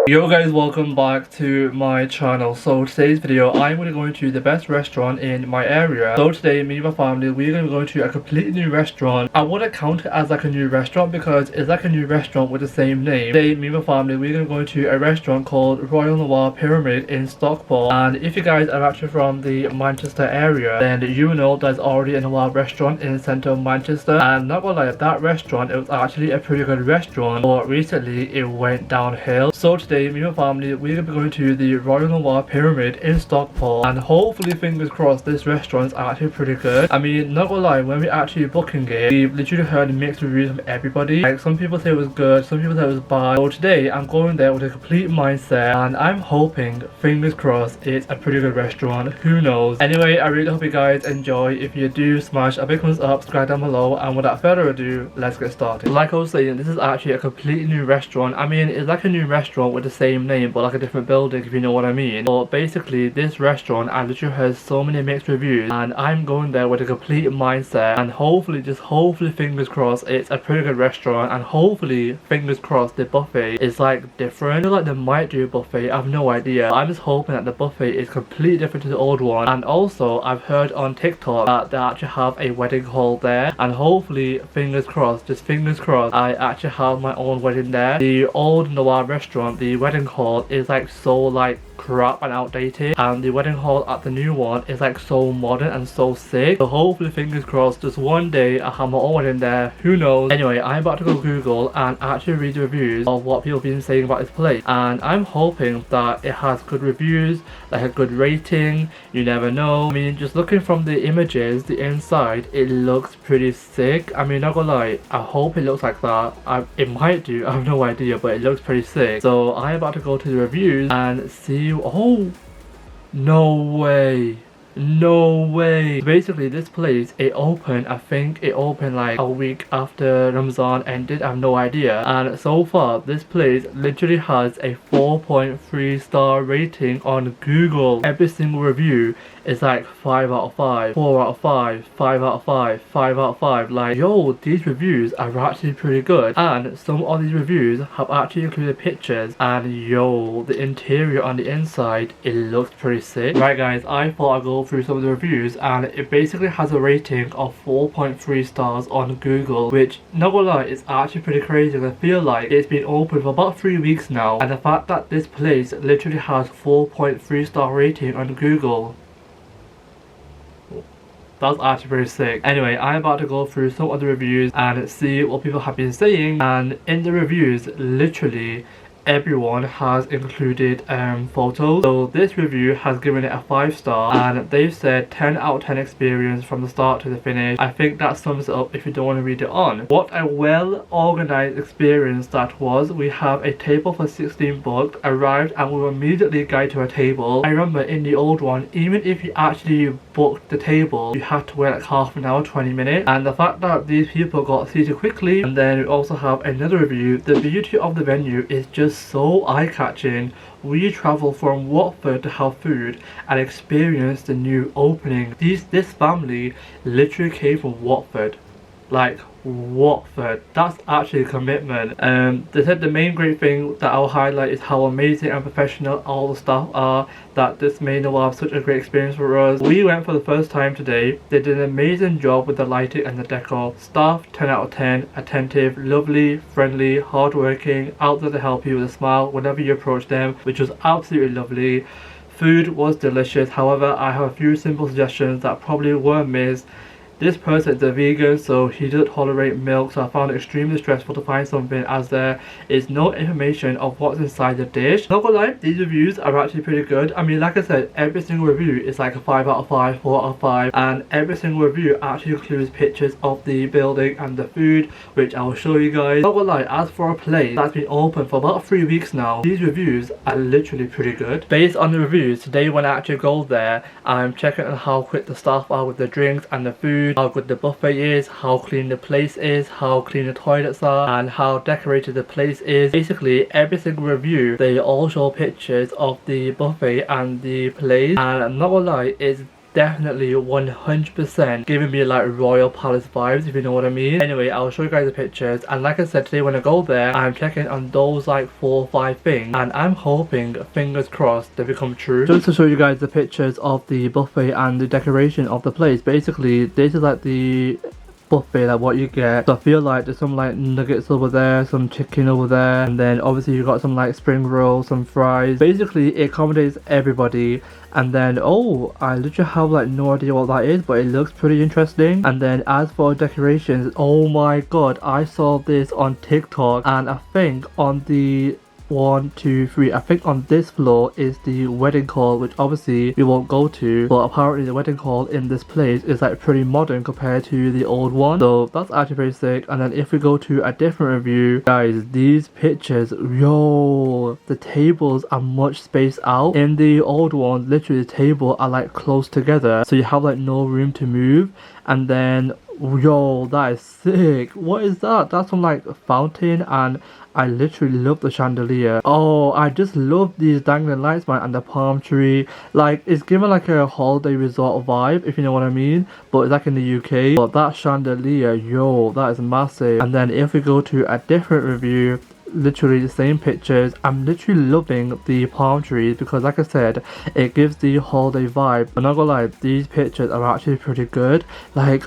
Yo guys, welcome back to my channel. So today's video I'm going to go into the best restaurant in my area. So today me and my family we're going to go to a completely new restaurant. I wouldn't count it as like a new restaurant because it's like a new restaurant with the same name. Today me and my family we're going to go into a restaurant called Royal Noir Pyramid in Stockport. And if you guys are actually from the Manchester area, then you know there's already a Noir restaurant in the centre of Manchester. And not gonna lie, that restaurant, it was actually a pretty good restaurant, but recently it went downhill. So today me and my family we're gonna be going to the Royal Noir Pyramid in Stockport, and hopefully fingers crossed this restaurant is actually pretty good. I mean, not gonna lie, when we actually booking it, we've literally heard mixed reviews from everybody. Like some people say it was good, some people say it was bad. So today I'm going there with a complete mindset and I'm hoping, fingers crossed, it's a pretty good restaurant. Who knows? Anyway, I really hope you guys enjoy. If you do, smash a big thumbs up, subscribe down below, and without further ado, let's get started. Like I was saying, this is actually a completely new restaurant. I mean, it's like a new restaurant with the same name but like a different building, if you know what I mean. But basically this restaurant, I literally heard so many mixed reviews and I'm going there with a complete mindset and hopefully, just hopefully, fingers crossed, it's a pretty good restaurant, and hopefully fingers crossed the buffet is like different. I feel like they might do a buffet, I have no idea. I'm just hoping that the buffet is completely different to the old one. And also I've heard on TikTok that they actually have a wedding hall there, and hopefully fingers crossed, just fingers crossed, I actually have my own wedding there. The old Noir restaurant, the wedding hall is like so like crap and outdated, and the wedding hall at the new one is like so modern and so sick. So hopefully fingers crossed just one day I have my own wedding there, who knows. Anyway, I'm about to go Google and actually read the reviews of what people have been saying about this place, and I'm hoping that it has good reviews, like a good rating. You never know. I mean, just looking from the images, the inside, it looks pretty sick. I mean, not gonna lie, I hope it looks like that. It might do, I have no idea, but it looks pretty sick. So I'm about to go to the reviews and see. Oh, no way. No way. Basically this place, it opened, I think it opened like a week after Ramadan ended, I have no idea. And so far this place literally has a 4.3 star rating on Google. Every single review is like 5 out of 5, 4 out of 5, 5 out of 5, 5 out of 5. Like, yo, these reviews are actually pretty good, and some of these reviews have actually included pictures, and yo, the interior on the inside, it looks pretty sick. Right guys, I thought I'd go through some of the reviews, and it basically has a rating of 4.3 stars on Google, which, not gonna lie, is actually pretty crazy. I feel like it's been open for about 3 weeks now, and the fact that this place literally has 4.3 star rating on Google, that's actually pretty sick. Anyway, I'm about to go through some of the reviews and see what people have been saying, and in the reviews, literally everyone has included photos. So this review has given it a 5 star, and they've said 10 out of 10 experience from the start to the finish. I think that sums it up if you don't want to read it on. What a well organized experience that was. We have a table for 16 booked, arrived and we were immediately guided to a table. I remember in the old one, even if you actually booked the table, you had to wait like half an hour, 20 minutes. And the fact that these people got seated quickly. And then we also have another review. The beauty of the venue is just so eye-catching. We travel from Watford to have food and experience the new opening. This family literally came from Watford. Like, Watford, that's actually a commitment. They said the main great thing that I'll highlight is how amazing and professional all the staff are, that this made Noir such a great experience for us. We went for the first time today. They did an amazing job with the lighting and the decor. Staff 10 out of 10, attentive, lovely, friendly, hardworking, out there to help you with a smile whenever you approach them, which was absolutely lovely. Food was delicious, however I have a few simple suggestions that probably were missed. This person is a vegan, so he doesn't tolerate milk, so I found it extremely stressful to find something as there is no information of what's inside the dish. Not gonna lie, these reviews are actually pretty good. I mean, like I said, every single review is like a 5 out of 5, 4 out of 5, and every single review actually includes pictures of the building and the food, which I will show you guys. Not gonna lie, as for a place that's been open for about 3 weeks now, these reviews are literally pretty good. Based on the reviews, today when I actually go there, I'm checking on how quick the staff are with the drinks and the food, how good the buffet is, how clean the place is, how clean the toilets are, and how decorated the place is. Basically every single review, they all show pictures of the buffet and the place, and I'm not gonna lie, it's definitely 100% giving me like Royal Palace vibes, if you know what I mean. Anyway, I'll show you guys the pictures, and like I said, today when I go there, I'm checking on those like 4 or 5 things, and I'm hoping, fingers crossed, they become true. Just to show you guys the pictures of the buffet and the decoration of the place, basically this is like the buffet, like what you get. So I feel like there's some like nuggets over there, some chicken over there, and then obviously you got some like spring rolls, some fries. Basically it accommodates everybody. And then oh, I literally have like no idea what that is, but it looks pretty interesting. And then as for decorations, oh my god, I saw this on TikTok, and I think on the 1, 2, 3. I think on this floor is the wedding hall, which obviously we won't go to, but apparently the wedding hall in this place is like pretty modern compared to the old one, so that's actually pretty sick. And then if we go to a different review, guys, these pictures, yo, the tables are much spaced out. In the old one, literally the table are like close together, so you have like no room to move. And then yo, that is sick. What is that? That's some like fountain, and I literally love the chandelier. Oh, I just love these dangling lights, man, and the palm tree. Like, it's given like a holiday resort vibe, if you know what I mean, but it's like in the UK. But that chandelier, yo, that is massive. And then if we go to a different review, literally the same pictures, I'm literally loving the palm trees because like I said, it gives the holiday vibe. I'm not gonna lie, these pictures are actually pretty good. Like,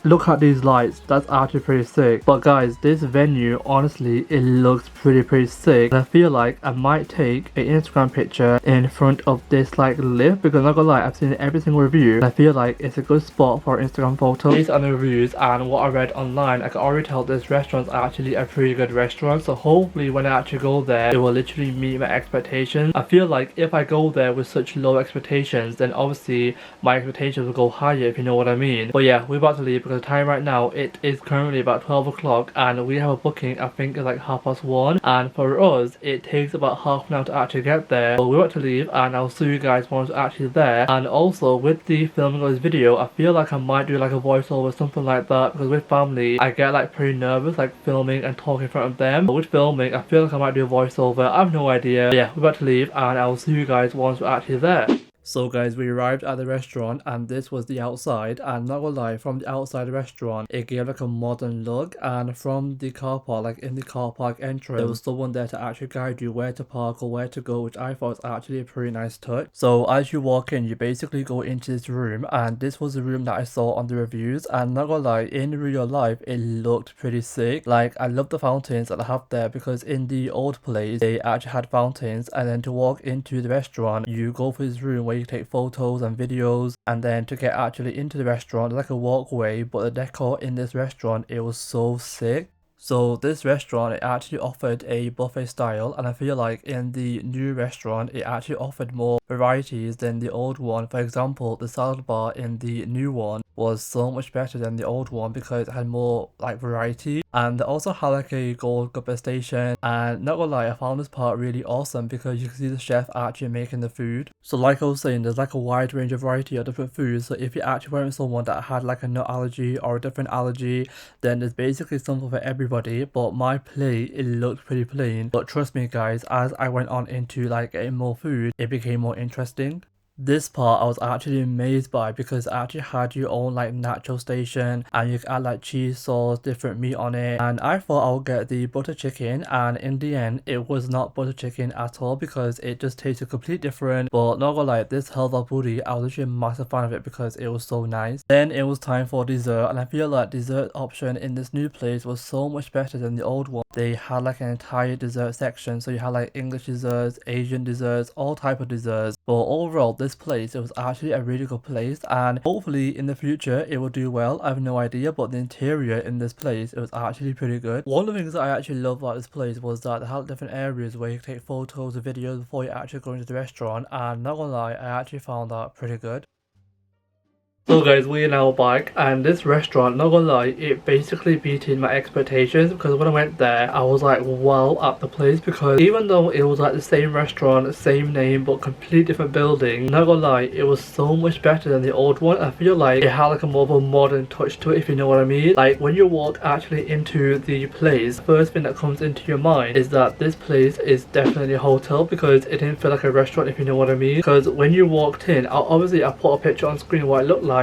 look at these lights, that's actually pretty sick. But guys, this venue, honestly, it looks pretty sick. And I feel like I might take an Instagram picture in front of this like lift, because I'm not gonna lie, I've seen every single review and I feel like it's a good spot for Instagram photos. Based on the reviews and what I read online, I can already tell this restaurant's actually a pretty good restaurant. So hopefully when I actually go there, it will literally meet my expectations. I feel like if I go there with such low expectations, then obviously my expectations will go higher, if you know what I mean. But yeah, we're about to leave because the time right now, it is currently about 12 o'clock and we have a booking, I think it's like 1:30, and for us it takes about half an hour to actually get there. So we're about to leave and I'll see you guys once we're actually there. And also with the filming of this video, I feel like I might do like a voiceover, something like that, because with family I get like pretty nervous like filming and talking in front of them. But with filming I feel like I might do a voiceover, I have no idea. But yeah, we're about to leave and I'll see you guys once we're actually there. So guys, we arrived at the restaurant and this was the outside, and not gonna lie, from the outside the restaurant it gave like a modern look, and from the car park, like in the car park entrance, there was someone there to actually guide you where to park or where to go, which I thought was actually a pretty nice touch. So as you walk in, you basically go into this room, and this was the room that I saw on the reviews, and not gonna lie, in real life it looked pretty sick. Like, I love the fountains that I have there, because in the old place they actually had fountains, and then to walk into the restaurant you go for this room where you take photos and videos, and then to get actually into the restaurant there's like a walkway. But the decor in this restaurant, it was so sick. So this restaurant, it actually offered a buffet style, and I feel like in the new restaurant it actually offered more varieties than the old one. For example, the salad bar in the new one was so much better than the old one because it had more like variety, and they also had like a gold gupper station. And not gonna lie, I found this part really awesome because you can see the chef actually making the food. So like I was saying, there's like a wide range of variety of different foods, so if you actually went with someone that had like a nut allergy or a different allergy, then there's basically something for everybody. But my plate, it looked pretty plain, but trust me guys, as I went on into like getting more food, it became more interesting. This part I was actually amazed by because it actually had your own like nacho station, and you could add like cheese sauce, different meat on it. And I thought I would get the butter chicken, and in the end it was not butter chicken at all because it just tasted completely different. But not gonna lie, this halva puri, I was literally a massive fan of it because it was so nice. Then it was time for dessert, and I feel like dessert option in this new place was so much better than the old one. They had like an entire dessert section, so you had like English desserts, Asian desserts, all type of desserts. But overall, this place, it was actually a really good place, and hopefully in the future it will do well. I have no idea, but the interior in this place, it was actually pretty good. One of the things that I actually loved about this place was that they had different areas where you could take photos or videos before you actually go into the restaurant, and not gonna lie, I actually found that pretty good. So guys, we are now back, and this restaurant, not gonna lie, it basically beating my expectations, because when I went there I was like wow at the place, because even though it was like the same restaurant, same name, but completely different building, not gonna lie, it was so much better than the old one. I feel like it had like a more of a modern touch to it, if you know what I mean. Like when you walk actually into the place, first thing that comes into your mind is that this place is definitely a hotel, because it didn't feel like a restaurant, if you know what I mean. Because when you walked in, obviously I put a picture on screen what it looked like,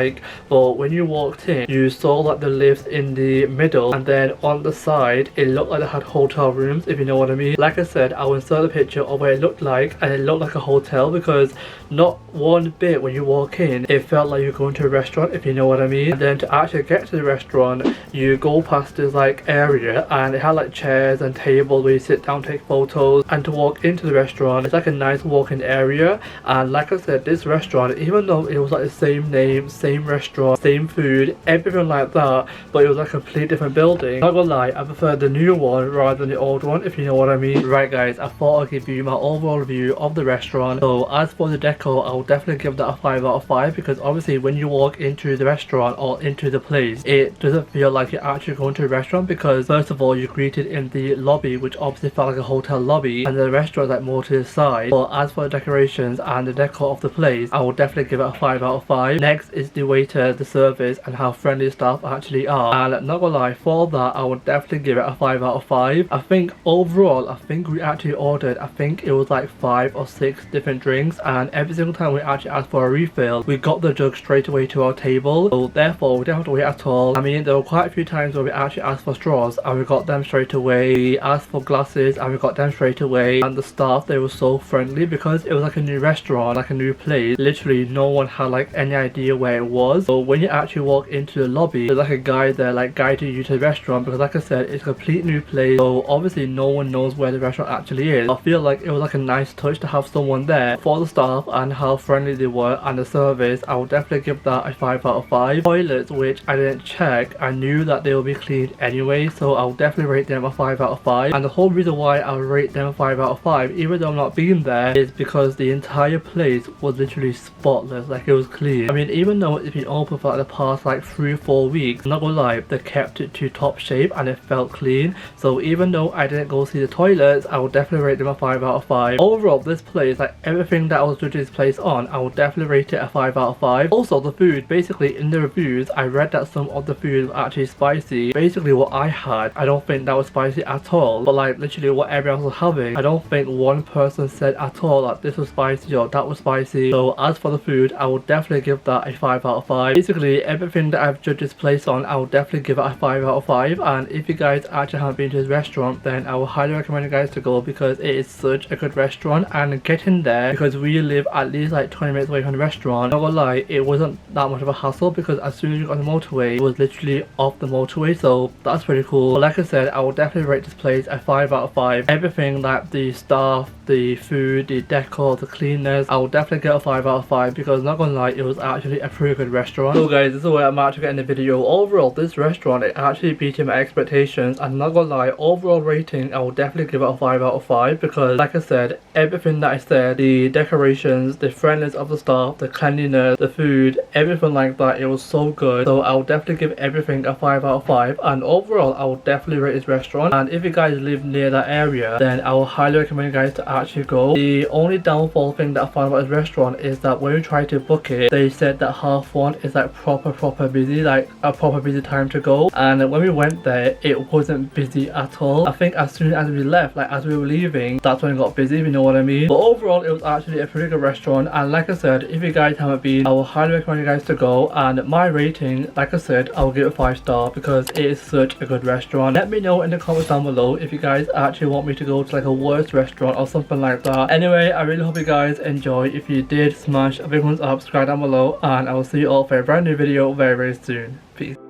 but when you walked in you saw like the lifts in the middle, and then on the side it looked like they had hotel rooms, if you know what I mean. Like I said, I will insert a picture of what it looked like, and it looked like a hotel, because not one bit when you walk in it felt like you're going to a restaurant, if you know what I mean. And then to actually get to the restaurant, you go past this like area, and it had like chairs and tables where you sit down, take photos, and to walk into the restaurant it's like a nice walking area. And like I said, this restaurant, even though it was like the same name, same restaurant, same food, everything like that, but it was like a completely different building, not gonna lie, I prefer the new one rather than the old one, if you know what I mean. Right guys, I thought I'd give you my overall review of the restaurant. So as for the decor, I would definitely give that a 5 out of 5, because obviously when you walk into the restaurant or into the place, it doesn't feel like you're actually going to a restaurant, because first of all you're greeted in the lobby, which obviously felt like a hotel lobby, and the restaurant like more to the side. But as for the decorations and the decor of the place, I would definitely give it a 5 out of 5. Next is the waiter, the service, and how friendly staff actually are, and not gonna lie, for that I would definitely give it a 5 out of 5. I think overall, I think we actually ordered, I think it was like 5 or 6 different drinks, and every single time we actually asked for a refill we got the jug straight away to our table, so therefore we didn't have to wait at all. I mean, there were quite a few times where we actually asked for straws and we got them straight away, we asked for glasses and we got them straight away, and the staff, they were so friendly, because it was like a new restaurant, like a new place. Literally no one had like any idea where it was. So when you actually walk into the lobby, there's like a guy there like guiding you to the restaurant, because like I said, it's a complete new place, so obviously no one knows where the restaurant actually is. I feel like it was like a nice touch to have someone there. For the staff and how friendly they were, and the service, I would definitely give that a 5 out of 5. Toilets, which I didn't check, I knew that they will be cleaned anyway, so I'll definitely rate them a 5 out of 5. And the whole reason why I'll rate them a 5 out of 5, even though I'm not being there, is because the entire place was literally spotless, like it was clean. I mean, even though it's been open for like the past like 3 or 4 weeks, I'm not gonna lie, they kept it to top shape and it felt clean. So even though I didn't go see the toilets, I would definitely rate them a 5 out of 5. Overall, this place, like everything that I was judging this place on, I would definitely rate it a 5 out of 5. Also the food, basically in the reviews I read that some of the food was actually spicy. Basically what I had, I don't think that was spicy at all, but like literally what everyone else was having, I don't think one person said at all that this was spicy or that was spicy. So as for the food, I would definitely give that a 5 out of 5. Basically everything that I've judged this place on, I would definitely give it a 5 out of 5. And if you guys actually haven't been to this restaurant, then I would highly recommend you guys to go, because it is such a good restaurant. And getting there, because we live at least like 20 minutes away from the restaurant, not gonna lie, it wasn't that much of a hassle, because as soon as you got on the motorway, it was literally off the motorway, so that's pretty cool. But like I said, I would definitely rate this place a 5 out of 5. Everything, like the staff, the food, the decor, the cleanness, I would definitely get a 5 out of 5, because not gonna lie, it was actually a pretty good restaurant. So guys, this is where I'm actually getting the video. Overall, this restaurant, it actually beating my expectations, and not gonna lie, overall rating, I will definitely give it a 5 out of 5, because like I said, everything that I said, the decorations, the friendliness of the staff, the cleanliness, the food, everything like that, it was so good. So I will definitely give everything a 5 out of 5, and overall I will definitely rate this restaurant. And if you guys live near that area, then I will highly recommend you guys to actually go. The only downfall thing that I found about this restaurant is that when you try to book it, they said that 1:30 is like proper busy, like a proper busy time to go, and when we went there it wasn't busy at all. I think as soon as we left, like as we were leaving, that's when it got busy, if you know what I mean. But overall it was actually a pretty good restaurant, and like I said, if you guys haven't been, I will highly recommend you guys to go. And my rating, like I said, I will give it 5 star, because it is such a good restaurant. Let me know in the comments down below if you guys actually want me to go to like a worse restaurant or something like that. Anyway, I really hope you guys enjoy. If you did, smash a big thumbs up, subscribe down below, and I will see you all for a brand new video very soon. Peace.